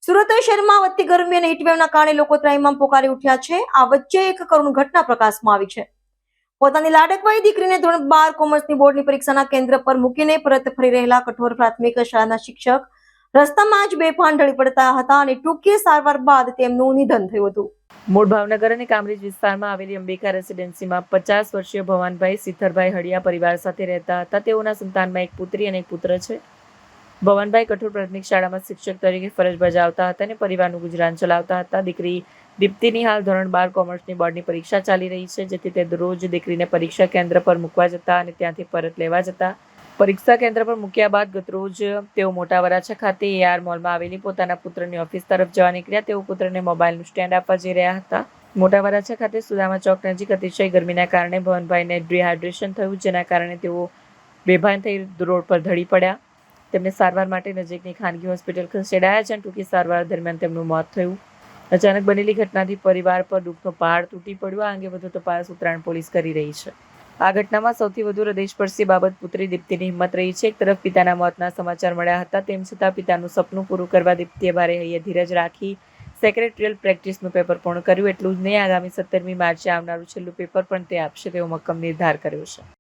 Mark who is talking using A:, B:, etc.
A: સુરત શહેરમાં વધતી ગરમી અને હીટવેવના કારણે લોકો ત્રાહિમામ પોકારી ઉઠ્યા છે. આ વચ્ચે એક કરુણ ઘટના પ્રકાશમાં આવી છે. પોતાની લાડકવાઈ દીકરીને ધોરણ 12 કોમર્સની બોર્ડની પરીક્ષાના કેન્દ્ર પર મૂકીને પરત ફરી રહેલા કઠોર પ્રાથમિક શાળાના શિક્ષક રસ્તામાં જ બેભાન ઢળી પડતા હતા અને ટૂંકી સારવાર બાદ તેમનું નિધન થયું હતું.
B: મૂળ ભાવનગર અને કામરેજ વિસ્તારમાં આવેલી અંબિકા રેસિડેન્સીમાં 50 વર્ષીય ભવાનભાઈ સિથ્થરભાઈ હળિયા પરિવાર સાથે રહેતા હતા. તેઓના સંતાનમાં એક પુત્રી અને એક પુત્ર છે. ભવાનભાઈ કઠોર પ્રાથમિક શાળામાં શિક્ષક તરીકે ફરજ બજાવતા હતા અને પરિવારનું ગુજરાન ચલાવતા હતા. દીકરી દીપ્તિની હાલ ધોરણ 12 કોમર્સની બોર્ડની પરીક્ષા ચાલી રહી છે, જેથી તે દરરોજ દીકરીને પરીક્ષા કેન્દ્ર પર મૂકવા જતા અને ત્યાંથી પરત લેવા જતા. પરીક્ષા કેન્દ્ર પર મૂક્યા બાદ ગતરોજ તેઓ મોટા વરાછા ખાતે AR મોલમાં આવેલી પોતાના પુત્રની ઓફિસ તરફ જવા નીકળ્યા. તેઓ પુત્રને મોબાઈલનું સ્ટેન્ડ આપવા જઈ રહ્યા હતા. મોટા વરાછા ખાતે સુદામા ચોક નજીક અતિશય ગરમીના કારણે ભવનભાઈને ડિહાઇડ્રેશન થયું, જેના કારણે તેઓ બેભાન થઈ રોડ પર ઢળી પડ્યા. તેમને સારવાર માટે નજીકની ખાનગી હોસ્પિટલ ખસેડાયા છે અને ટૂંકી સારવાર દરમિયાન તેમનું મોત થયું. અચાનક બનેલી ઘટનાથી પરિવાર પર દુઃખનો પહાડ તૂટી પડ્યો. આ અંગે વધુ તપાસ ઉત્તરાયણ પોલીસ કરી રહી છે. આ ઘટનામાં સૌથી વધુ હૃદયસ્પર્શી બાબત પુત્રી દીપ્તિની હિંમત રહી છે. એક તરફ પિતાના મોતના સમાચાર મળ્યા હતા, તેમ છતાં પિતાનું સપનું પૂરું કરવા દીપ્તિએ ભારે હૈયે ધીરજ રાખી સેક્રેટરીયલ પ્રેક્ટિસનું પેપર પૂર્ણ કર્યું. એટલું જ નહીં, આગામી 17મી માર્ચે આવનારું છેલ્લું પેપર પણ તે આપશે તેવો મક્કમ નિર્ધાર કર્યો છે.